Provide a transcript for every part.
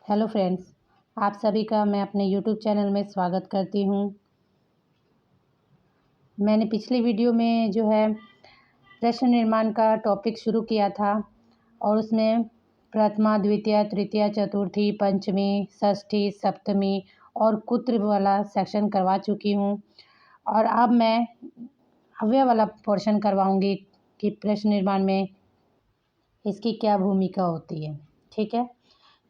Hello friends, आप सभी का मैं अपने यूट्यूब चैनल में स्वागत करती हूँ। मैंने पिछली वीडियो में जो है प्रश्न निर्माण का टॉपिक शुरू किया था और उसमें प्रथमा, द्वितीय, तृतीय, चतुर्थी, पंचमी, षष्ठी, सप्तमी और कुत्र वाला सेक्शन करवा चुकी हूँ और अब मैं अव्यय वाला पोर्शन करवाऊँगी कि प्रश्न निर्माण में इसकी क्या भूमिका होती है। ठीक है,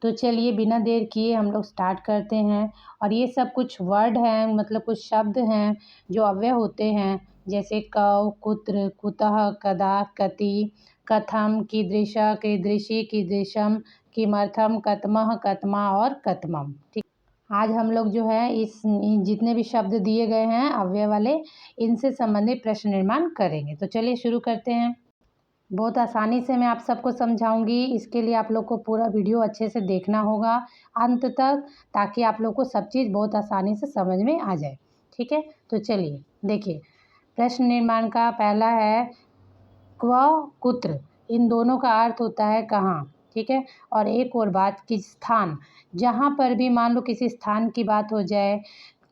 तो चलिए बिना देर किए हम लोग स्टार्ट करते हैं। और ये सब कुछ वर्ड हैं, मतलब कुछ शब्द हैं जो अव्यय होते हैं, जैसे कव, कुत्र, कुतः, कदा, कति, कथम, कीदृश, कीदृशी, कीदृशम, किमर्थम, कतमः, कतमा और कतमम। ठीक, आज हम लोग जो है जितने भी शब्द दिए गए हैं अव्यय वाले, इनसे संबंधित प्रश्न निर्माण करेंगे। तो चलिए शुरू करते हैं। बहुत आसानी से मैं आप सबको समझाऊंगी, इसके लिए आप लोग को पूरा वीडियो अच्छे से देखना होगा अंत तक, ताकि आप लोग को सब चीज़ बहुत आसानी से समझ में आ जाए। ठीक है, तो चलिए देखिए, प्रश्न निर्माण का पहला है क्व, कुत्र। इन दोनों का अर्थ होता है कहाँ। ठीक है, और एक और बात कि स्थान, जहाँ पर भी मान लो किसी स्थान की बात हो जाए,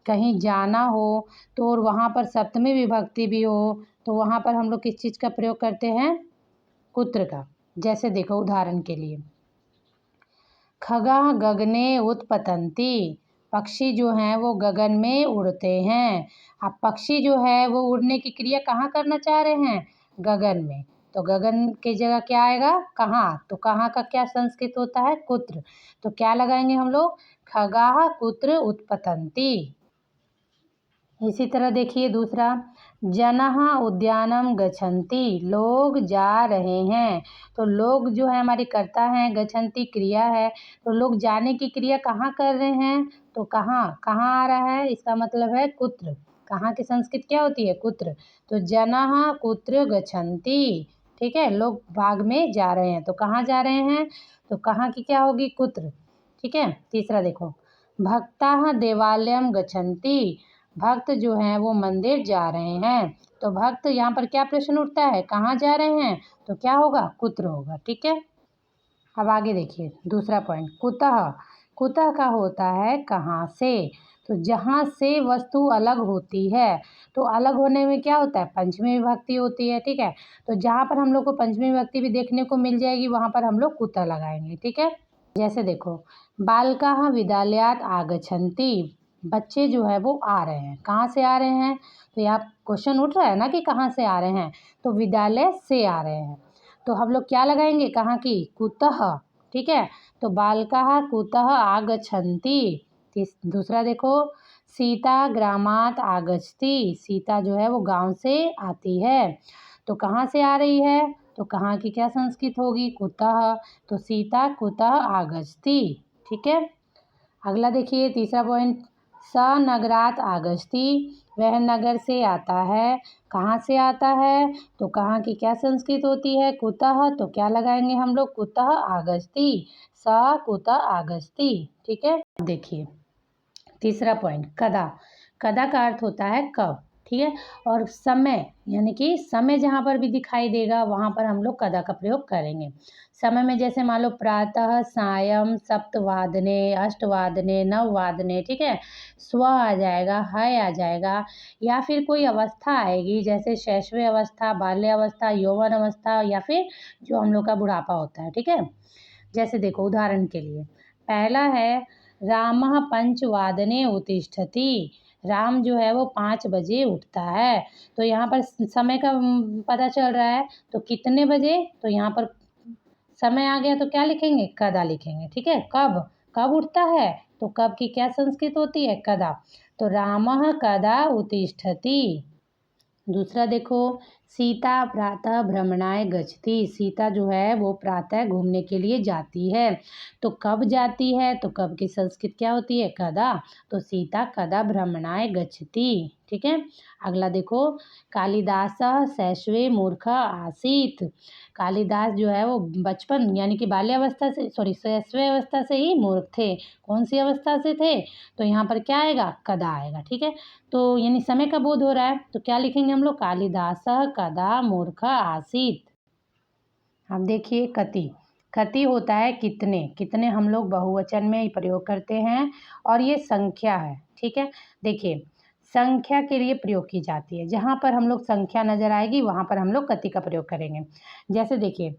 कहीं जाना हो तो और वहाँ पर सप्तमी विभक्ति भी हो, तो वहाँ पर हम लोग किस चीज़ का प्रयोग करते हैं, कुत्र का। जैसे देखो उदाहरण के लिए, खगा गगने उत्पतंती, पक्षी जो हैं वो गगन में उड़ते हैं। अब पक्षी जो है वो उड़ने की क्रिया कहाँ करना चाह रहे हैं, गगन में, तो गगन की जगह क्या आएगा, कहाँ, तो कहाँ का क्या संस्कृत होता है, कुत्र। तो क्या लगाएंगे हम लोग, खगा कुत्र उत्पतंती। इसी तरह देखिए दूसरा, जनः उद्यानम गच्छन्ति, लोग जा रहे हैं। तो लोग जो है हमारी कर्ता हैं, गच्छन्ति क्रिया है, तो लोग जाने की क्रिया कहाँ कर रहे हैं, तो कहाँ कहाँ आ रहा है, इसका मतलब है कुत्र। कहाँ की संस्कृत क्या होती है, कुत्र। तो जनः कुत्र गच्छन्ति। ठीक है, लोग बाग में जा रहे हैं, तो कहाँ जा रहे हैं, तो कहाँ की क्या होगी, कुत्र। ठीक है, तीसरा देखो, भक्ताः देवालयम गच्छन्ति, भक्त जो हैं वो मंदिर जा रहे हैं। तो भक्त यहाँ पर क्या प्रश्न उठता है, कहाँ जा रहे हैं, तो क्या होगा, कुत्र होगा। ठीक है, अब आगे देखिए दूसरा पॉइंट, कुतः। कुतः का होता है कहाँ से, तो जहाँ से वस्तु अलग होती है। तो अलग होने में क्या होता है, पंचमी विभक्ति होती है। ठीक है, तो जहाँ पर हम लोग को पंचमी विभक्ति भी देखने को मिल जाएगी, वहाँ पर हम लोग कुतः लगाएंगे। ठीक है, जैसे देखो, बालकाः विद्यालयात् आगच्छन्ति, बच्चे जो है वो आ रहे हैं। कहाँ से आ रहे हैं, तो यहाँ क्वेश्चन उठ रहा है ना कि कहाँ से आ रहे हैं, तो विद्यालय से आ रहे हैं, तो हम लोग क्या लगाएंगे, कहाँ की, कुतः। ठीक है, तो बालकाः कुतः आगच्छन्ति। दूसरा देखो, सीता ग्रामात् आगच्छति, सीता जो है वो गांव से आती है। तो कहाँ से आ रही है, तो कहाँ की क्या संस्कृत होगी, कुतः। तो सीता कुतः आगच्छति। ठीक है, अगला देखिए तीसरा पॉइंट, स नगरात् आगच्छति, वह नगर से आता है। कहाँ से आता है, तो कहाँ की क्या संस्कृत होती है, कुतः। तो क्या लगाएंगे हम लोग, कुतः आगच्छति, स कुतः आगच्छति। ठीक है, देखिए तीसरा पॉइंट, कदा। कदा का अर्थ होता है कब। ठीक है, और समय, यानी कि समय जहाँ पर भी दिखाई देगा वहाँ पर हम लोग कदा का प्रयोग करेंगे। समय में जैसे मान लो प्रातः, सायं, सप्तवादने, अष्टवादने, नववादने। ठीक है, स्व आ जाएगा, है आ जाएगा, या फिर कोई अवस्था आएगी, जैसे शैशव अवस्था, बाल्य अवस्था, यौवन अवस्था, या फिर जो हम लोग का बुढ़ापा होता है। ठीक है, जैसे देखो उदाहरण के लिए, पहला है रामः पंचवादने उत्तिष्ठति, राम जो है वो 5 बजे उठता है। तो यहाँ पर समय का पता चल रहा है, तो कितने बजे, तो यहाँ पर समय आ गया, तो क्या लिखेंगे, कदा लिखेंगे। ठीक है, कब, कब उठता है, तो कब की क्या संस्कृत होती है, कदा। तो रामः कदा उत्तिष्ठति। दूसरा देखो, सीता प्रातः भ्रमणाय गच्छति, सीता जो है वो प्रातः घूमने के लिए जाती है। तो कब जाती है, तो कब की संस्कृत क्या होती है, कदा। तो सीता कदा भ्रमणाय गच्छति। ठीक है, अगला देखो, कालिदासः शैशवे मूर्खः आसीत्, कालिदास जो है वो बचपन यानी कि बाल्यावस्था से, सॉरी शैशव अवस्था से ही मूर्ख थे। कौन सी अवस्था से थे, तो यहाँ पर क्या आएगा, कदा आएगा। ठीक है, तो यानी समय का बोध हो रहा है, तो क्या लिखेंगे हम लोग, कालिदासः कदा मूर्खः आसीत्। अब देखिए कति। कति होता है कितने, कितने हम लोग बहुवचन में ही प्रयोग करते हैं और ये संख्या है। ठीक है, देखिए संख्या के लिए प्रयोग की जाती है। जहाँ पर हम लोग संख्या नज़र आएगी वहाँ पर हम लोग कति का प्रयोग करेंगे। जैसे देखिए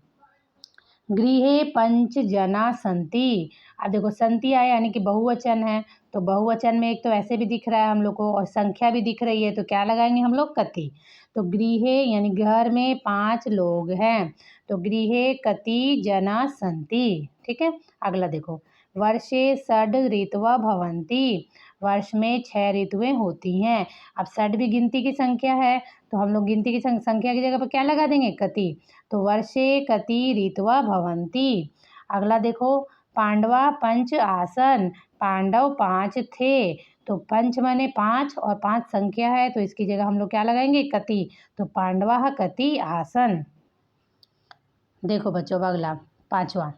गृहे पंच जना संति। अब देखो संति आया यानी कि बहुवचन है, तो बहुवचन में एक तो ऐसे भी दिख रहा है हम लोग को और संख्या भी दिख रही है, तो क्या लगाएंगे हम लोग कति। तो गृहे यानी घर में 5 लोग हैं, तो गृहे कति जना संति। ठीक है, अगला देखो वर्षे षड् ऋतवः भवन्ति। वर्ष में 6 ऋतुएं होती हैं। अब षड् भी गिनती की संख्या है, तो हम लोग गिनती की संख्या की जगह पर क्या लगा देंगे कति। तो वर्षे कति ऋतवः भवन्ति। अगला देखो पांडवा पंच आसन। पांडव 5 थे, तो पंच माने 5 और 5 संख्या है, तो इसकी जगह हम लोग क्या लगाएंगे कति। तो पांडवा कति आसन। देखो बच्चों अगला 5वां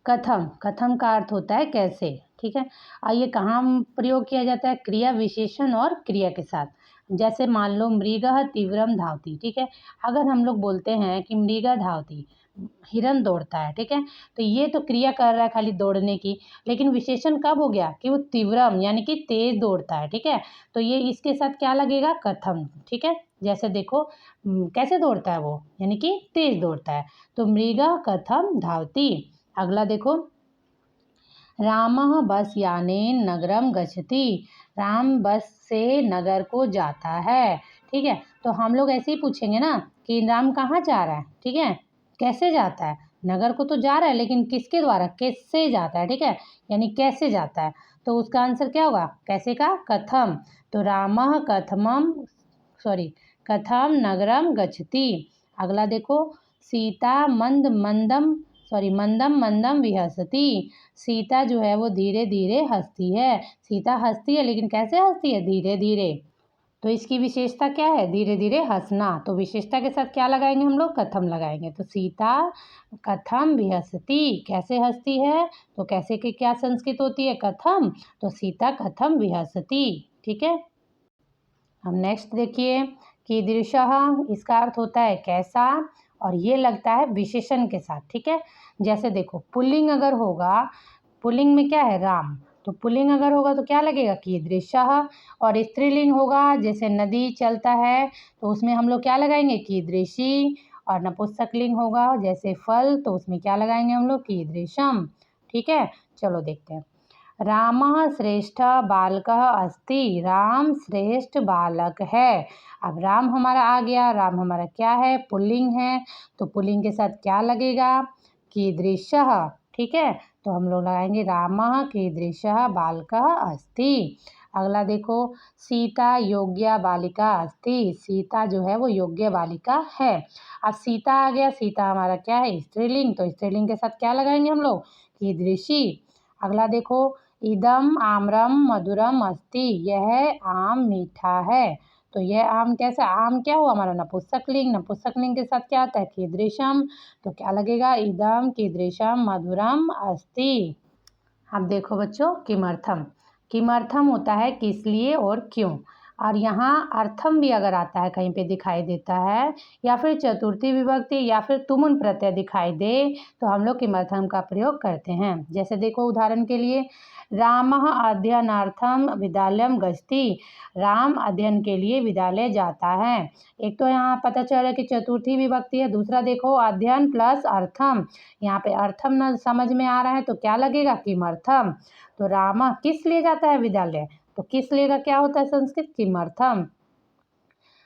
कथम। कथम का अर्थ होता है कैसे। ठीक है, और ये कहाँ प्रयोग किया जाता है, क्रिया विशेषण और क्रिया के साथ। जैसे मान लो मृगः तीव्रम धावति। ठीक है, अगर हम लोग बोलते हैं कि मृगा धावति, हिरन दौड़ता है। ठीक है, तो ये तो क्रिया कर रहा है खाली दौड़ने की, लेकिन विशेषण कब हो गया कि वो तीव्रम यानी कि तेज दौड़ता है। ठीक है, तो ये इसके साथ क्या लगेगा कथम। ठीक है, जैसे देखो कैसे दौड़ता है वो, यानी कि तेज दौड़ता है, तो मृगा कथम धावति। अगला देखो रामः बस यानेन नगरम गच्छति। राम बस से नगर को जाता है। ठीक है, तो हम लोग ऐसे ही पूछेंगे ना कि राम कहाँ जा रहा है। ठीक है, कैसे जाता है, नगर को तो जा रहा है लेकिन किसके द्वारा, कैसे जाता है। ठीक है, यानी कैसे जाता है, तो उसका आंसर क्या होगा कैसे का कथम। तो रामः कथम नगरम गच्छति। अगला देखो सीता मंदम मंदम विहसति। सीता जो है वो धीरे धीरे हंसती है। सीता हंसती है लेकिन कैसे हंसती है, धीरे धीरे। तो इसकी विशेषता क्या है, धीरे धीरे हंसना। तो विशेषता के साथ क्या लगाएंगे हम लोग कथम लगाएंगे। तो सीता कथम विहसति, कैसे हंसती है, तो कैसे की क्या संस्कृत होती है कथम, तो सीता कथम विहसति। ठीक है, हम नेक्स्ट देखिए कीदृशः। इसका अर्थ होता है कैसा, और ये लगता है विशेषण के साथ। ठीक है, जैसे देखो पुल्लिंग अगर होगा, पुल्लिंग में क्या है राम, तो पुल्लिंग अगर होगा तो क्या लगेगा कीदृशः। और स्त्रीलिंग होगा जैसे नदी चलता है, तो उसमें हम लोग क्या लगाएंगे कीदृशी। और नपुंसकलिंग होगा जैसे फल, तो उसमें क्या लगाएंगे हम लोग कीदृशम। ठीक है, चलो देखते हैं रामः श्रेष्ठ बालकः अस्ति। राम श्रेष्ठ बालक है। अब राम हमारा आ गया, राम हमारा क्या है पुल्लिंग है, तो पुल्लिंग के साथ क्या लगेगा कीदृशः। ठीक है, तो हम लोग लगाएंगे रामः कीदृशः बालकः अस्ति। अगला देखो सीता योग्या बालिका अस्ति। सीता जो है वो योग्य बालिका है। अब सीता आ गया, सीता हमारा क्या है स्त्रीलिंग, तो स्त्रीलिंग के साथ क्या लगाएंगे हम लोग कीदृशी। अगला देखो इदम आम्रम मधुरम अस्ति। यह आम मीठा है। तो यह आम कैसा, आम क्या हुआ हमारा नपुंसकलिंग। नपुंसकलिंग के साथ क्या आता है कीदृशम, तो क्या लगेगा इदम कीदृशम मधुरम अस्ति। अब देखो बच्चों किमर्थम। किमर्थम होता है किस लिए और क्यों, और यहाँ अर्थम भी अगर आता है कहीं पे दिखाई देता है, या फिर चतुर्थी विभक्ति या फिर तुमुन प्रत्यय दिखाई दे, तो हम लोग किमर्थम का प्रयोग करते हैं। जैसे देखो उदाहरण के लिए रामः अध्ययनार्थम विद्यालयम गच्छति। राम अध्ययन के लिए विद्यालय जाता है। एक तो यहाँ पता चल रहा है कि चतुर्थी विभक्ति है, दूसरा देखो अध्ययन प्लस अर्थम। यहाँ पे अर्थम न समझ में आ रहा है तो क्या लगेगा किमर्थम। तो राम किस लिए जाता है विद्यालय, तो किस लिए का क्या होता है संस्कृत किमर्थम।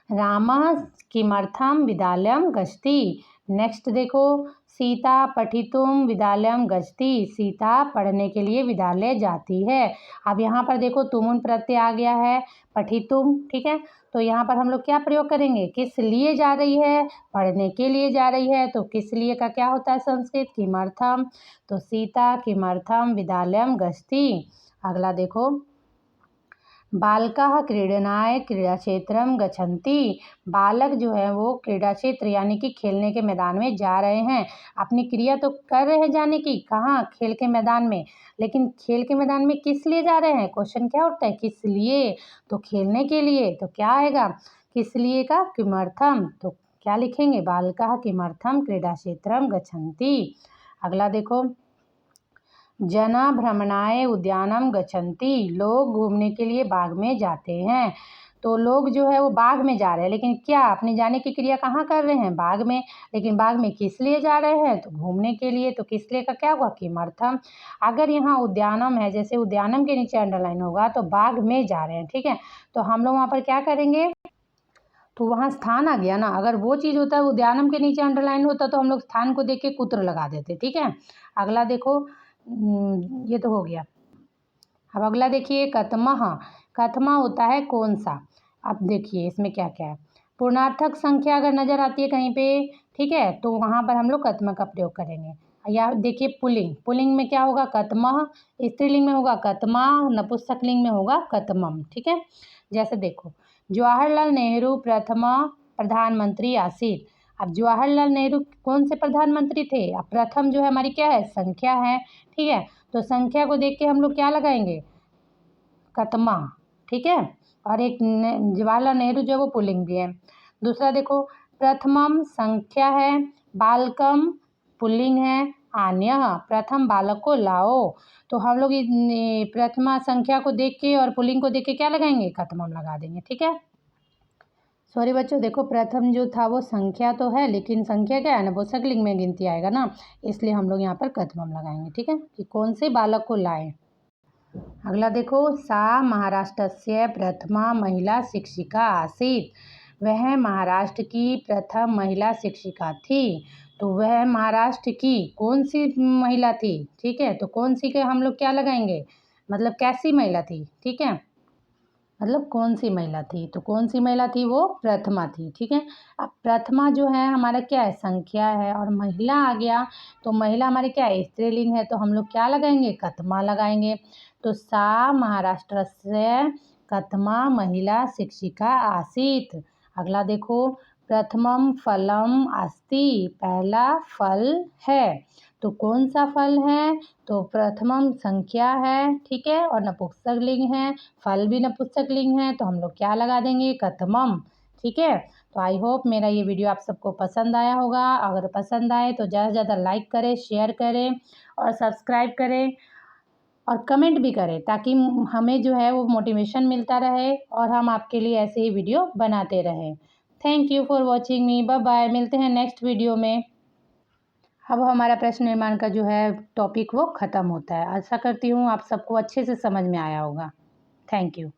रामः किमर्थम विद्यालयम गच्छति। नेक्स्ट देखो सीता पठितुम विद्यालयम गच्छति। सीता पढ़ने के लिए विद्यालय जाती है। अब यहाँ पर देखो तुमुन प्रत्यय आ गया है पठितुम। ठीक है, तो यहाँ पर हम लोग क्या प्रयोग करेंगे, किस लिए जा रही है, पढ़ने के लिए जा रही है, तो किस लिए का क्या होता है संस्कृत किमर्थम। तो सीता किमर्थम विद्यालयम गच्छति। अगला देखो बालकाः क्रीडनाय क्रीड़ा क्षेत्रम गच्छन्ति। बालक जो है वो क्रीड़ा क्षेत्र यानी कि खेलने के मैदान में जा रहे हैं। अपनी क्रिया तो कर रहे हैं जाने की, कहाँ खेल के मैदान में, लेकिन खेल के मैदान में किस लिए जा रहे हैं, क्वेश्चन क्या उठता है किस लिए, तो खेलने के लिए। तो क्या आएगा किस लिए का किमर्थम, तो क्या लिखेंगे बालकाः किमर्थम क्रीड़ा क्षेत्रम गच्छन्ति। अगला देखो, जना भ्रमणाय उद्यानम गच्छन्ति, लोग घूमने के लिए बाग में जाते हैं। तो लोग जो है वो बाग में जा रहे हैं, लेकिन क्या अपने जाने की क्रिया कहाँ कर रहे हैं? बाग में। लेकिन बाग में किस लिए जा रहे हैं? तो घूमने के लिए। तो किस लिए का क्या हुआ? किमर्थम। अगर यहाँ उद्यानम है, जैसे उद्यानम के नीचे अंडरलाइन होगा तो बाग में जा रहे हैं, ठीक है। तो हम लोग वहाँ पर क्या करेंगे? तो वहाँ स्थान आ गया ना। अगर वो चीज़ होता है उद्यानम के नीचे अंडरलाइन होता तो हम लोग स्थान को देख के कुत्र लगा देते, ठीक है। अगला देखो, ये तो हो गया। अब अगला देखिए, कतमः। कतमा होता है कौन सा। अब देखिए इसमें क्या क्या है। पूर्णार्थक संख्या अगर नज़र आती है कहीं पे, ठीक है, तो वहाँ पर हम लोग कतम का प्रयोग करेंगे। या देखिए पुल्लिंग, पुल्लिंग में क्या होगा? कतमः। स्त्रीलिंग में होगा कतमा, नपुंसकलिंग में होगा कतमम, ठीक है। जैसे देखो, जवाहरलाल नेहरू प्रथम प्रधानमंत्री आसीत। अब जवाहरलाल नेहरू कौन से प्रधानमंत्री थे? अब प्रथम जो है हमारी क्या है? संख्या है, ठीक है। तो संख्या को देख के हम लोग क्या लगाएंगे? कतमा, ठीक है। और एक जवाहरलाल नेहरू जो है वो पुल्लिंग भी है। दूसरा देखो, प्रथमम संख्या है, बालकम पुल्लिंग है, आन्यः प्रथम बालक को लाओ। तो हम लोग प्रथमा संख्या को देख के और पुल्लिंग को देख के क्या लगाएंगे? कतमम लगा देंगे, ठीक है। सॉरी बच्चों, देखो प्रथम जो था वो संख्या तो है, लेकिन संख्या क्या है? नपुंसकलिंग में गिनती आएगा ना, इसलिए हम लोग यहाँ पर कतमम लगाएंगे, ठीक है, कि कौन से बालक को लाए। अगला देखो, सा महाराष्ट्रस्य प्रथमा महिला शिक्षिका आसीत। वह महाराष्ट्र की प्रथम महिला शिक्षिका थी। तो वह महाराष्ट्र की कौन सी महिला थी? ठीक है, तो कौन सी के हम लोग क्या लगाएंगे? मतलब कैसी महिला थी, ठीक है, मतलब कौन सी महिला थी। तो कौन सी महिला थी? वो प्रथमा थी, ठीक है। अब प्रथमा जो है हमारा क्या है? संख्या है, और महिला आ गया तो महिला हमारी क्या है? स्त्रीलिंग है, तो हम लोग क्या लगाएंगे? कतमा लगाएंगे। तो सा महाराष्ट्र से कतमा महिला शिक्षिका आसीत। अगला देखो, प्रथमम फलम अस्ति, पहला फल है। तो कौन सा फल है? तो प्रथमम संख्या है, ठीक है, और नपुंसकलिंग है, फल भी नपुंसकलिंग है, तो हम लोग क्या लगा देंगे? कतमम, ठीक है। तो आई होप मेरा ये वीडियो आप सबको पसंद आया होगा। अगर पसंद आए तो ज़्यादा से ज़्यादा लाइक करें, शेयर करें और सब्सक्राइब करें और कमेंट भी करें, ताकि हमें जो है वो मोटिवेशन मिलता रहे और हम आपके लिए ऐसे ही वीडियो बनाते रहें। Thank you for watching me. Bye bye, मिलते हैं नेक्स्ट वीडियो में। अब हमारा प्रश्न निर्माण का जो है टॉपिक वो ख़त्म होता है। आशा करती हूँ आप सबको अच्छे से समझ में आया होगा। Thank you.